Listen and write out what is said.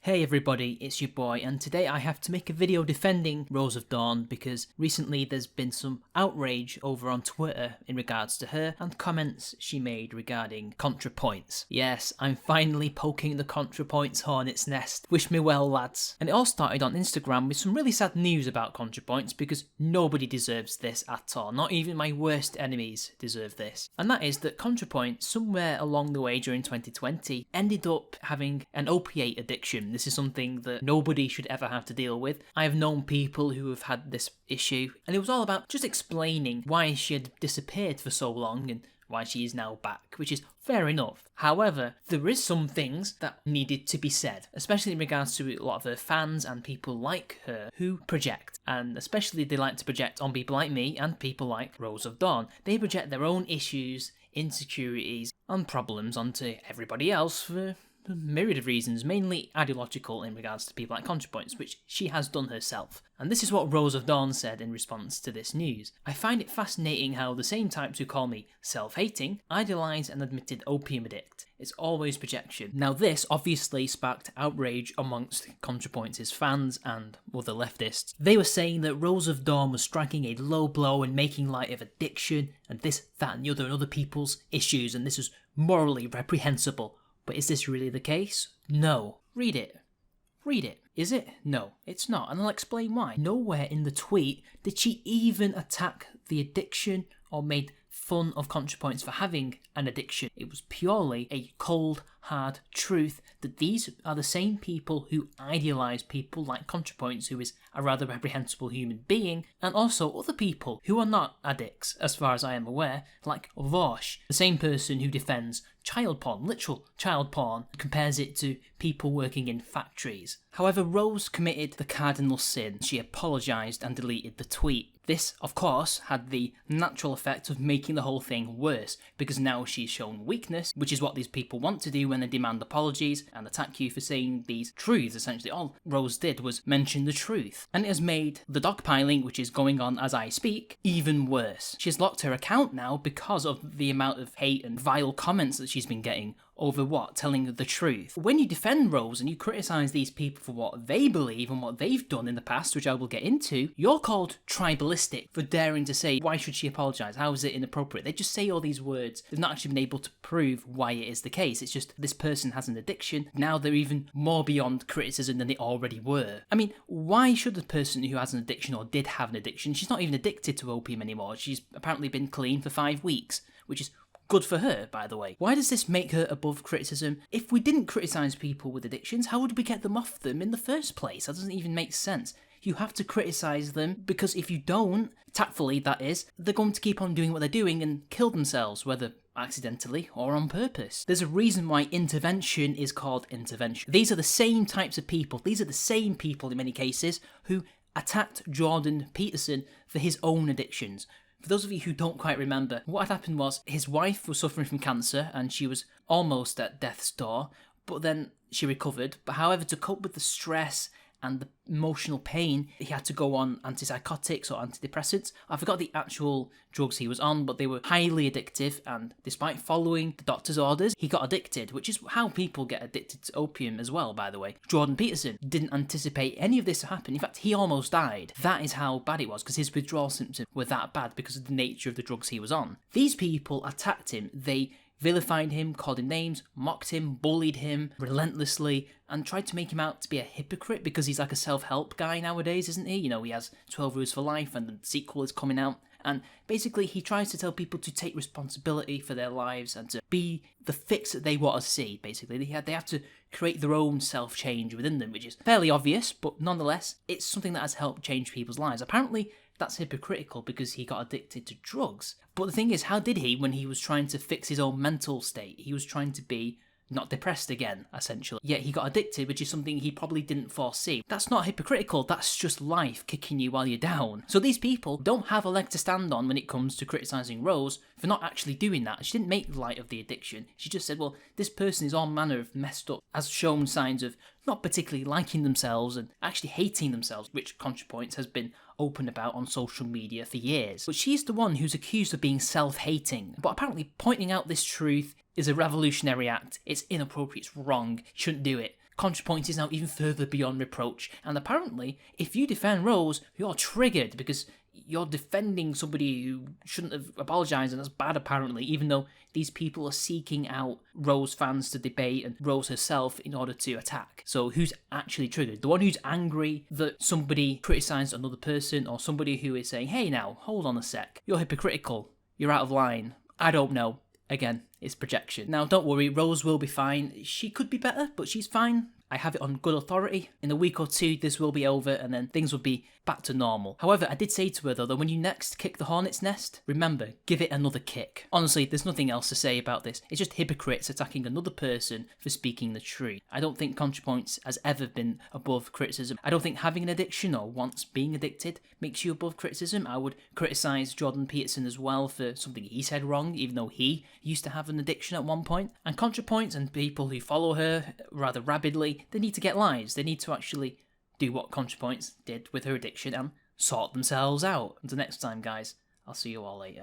Hey everybody, it's your boy, and today I have to make a video defending RoseOfDawn because recently there's been some outrage over on Twitter in regards to her and comments she made regarding Contrapoints. Yes, I'm finally poking the Contrapoints hornet's nest. Wish me well, lads. And it all started on Instagram with some really sad news about Contrapoints because nobody deserves this at all. Not even my worst enemies deserve this. And that is that Contrapoints, somewhere along the way during 2020, ended up having an opiate addiction. This is something that nobody should ever have to deal with. I have known people who have had this issue, and it was all about just explaining why she had disappeared for so long and why she is now back, which is fair enough. However, there is some things that needed to be said, especially in regards to a lot of her fans and people like her who project, and especially they like to project on people like me and people like RoseOfDawn. They project their own issues, insecurities and problems onto everybody else for a myriad of reasons, mainly ideological in regards to people like Contrapoints, which she has done herself. And this is what RoseOfDawn said in response to this news. I find it fascinating how the same types who call me self-hating idolise an admitted opium addict. It's always projection. Now this obviously sparked outrage amongst Contrapoints' fans and other leftists. They were saying that RoseOfDawn was striking a low blow and making light of addiction and this, that and the other and other people's issues, and this was morally reprehensible. But is this really the case? No. Read it. Read it. Is it? No, it's not, and I'll explain why. Nowhere in the tweet did she even attack the addiction or made fun of Contrapoints for having an addiction. It was purely a cold, hard truth that these are the same people who idealise people like Contrapoints, who is a rather reprehensible human being, and also other people who are not addicts, as far as I am aware, like Vosh, the same person who defends child porn, literal child porn, compares it to people working in factories. However, Rose committed the cardinal sin. She apologised and deleted the tweet. This, of course, had the natural effect of making the whole thing worse, because now she's shown weakness, which is what these people want to do when they demand apologies and attack you for saying these truths. Essentially, all Rose did was mention the truth. And it has made the dogpiling, which is going on as I speak, even worse. She's locked her account now because of the amount of hate and vile comments that she's been getting over what? Telling the truth. When you defend Rose and you criticise these people for what they believe and what they've done in the past, which I will get into, you're called tribalistic for daring to say, why should she apologise? How is it inappropriate? They just say all these words. They've not actually been able to prove why it is the case. It's just this person has an addiction. Now they're even more beyond criticism than they already were. I mean, why should a person who has an addiction or did have an addiction, she's not even addicted to opium anymore. She's apparently been clean for 5 weeks, which is good for her, by the way. Why does this make her above criticism? If we didn't criticise people with addictions, how would we get them off them in the first place? That doesn't even make sense. You have to criticise them, because if you don't, tactfully that is, they're going to keep on doing what they're doing and kill themselves, whether accidentally or on purpose. There's a reason why intervention is called intervention. These are the same types of people, these are the same people in many cases, who attacked Jordan Peterson for his own addictions. For those of you who don't quite remember, what had happened was his wife was suffering from cancer and she was almost at death's door, but then she recovered. But however, to cope with the stress and the emotional pain, he had to go on antipsychotics or antidepressants. I forgot the actual drugs he was on, but they were highly addictive, and despite following the doctor's orders, he got addicted, which is how people get addicted to opium as well, by the way. Jordan Peterson didn't anticipate any of this to happen. In fact, he almost died. That is how bad it was, because his withdrawal symptoms were that bad because of the nature of the drugs he was on. These people attacked him. They vilified him, called him names, mocked him, bullied him relentlessly, and tried to make him out to be a hypocrite because he's like a self-help guy nowadays, isn't he? You know, he has 12 Rules for Life and the sequel is coming out. And basically he tries to tell people to take responsibility for their lives and to be the fix that they want to see, basically. They have to create their own self-change within them, which is fairly obvious, but nonetheless, it's something that has helped change people's lives. Apparently, that's hypocritical because he got addicted to drugs. But the thing is, how did he when he was trying to fix his own mental state? He was trying to be not depressed again, essentially. Yet he got addicted, which is something he probably didn't foresee. That's not hypocritical, that's just life kicking you while you're down. So these people don't have a leg to stand on when it comes to criticising Rose for not actually doing that. She didn't make light of the addiction. She just said, well, this person is all manner of messed up, has shown signs of not particularly liking themselves and actually hating themselves, which Contrapoints has been open about on social media for years. But she's the one who's accused of being self-hating. But apparently pointing out this truth is a revolutionary act. It's inappropriate, it's wrong, you shouldn't do it. Contrapoints is now even further beyond reproach, and apparently, if you defend Rose, you're triggered because you're defending somebody who shouldn't have apologised, and that's bad apparently, even though these people are seeking out Rose fans to debate and Rose herself in order to attack. So who's actually triggered? The one who's angry that somebody criticised another person, or somebody who is saying, hey now, hold on a sec, you're hypocritical, you're out of line. I don't know. Again, it's projection. Now, don't worry, Rose will be fine. She could be better, but she's fine. I have it on good authority. In a week or two, this will be over, and then things will be back to normal. However, I did say to her, though, that when you next kick the hornet's nest, remember, give it another kick. Honestly, there's nothing else to say about this. It's just hypocrites attacking another person for speaking the truth. I don't think Contrapoints has ever been above criticism. I don't think having an addiction or once being addicted makes you above criticism. I would criticise Jordan Peterson as well for something he said wrong, even though he used to have an addiction at one point. And Contrapoints and people who follow her rather rabidly, they need to get lives. They need to actually do what Contrapoints did with her addiction and sort themselves out. Until next time, guys, I'll see you all later.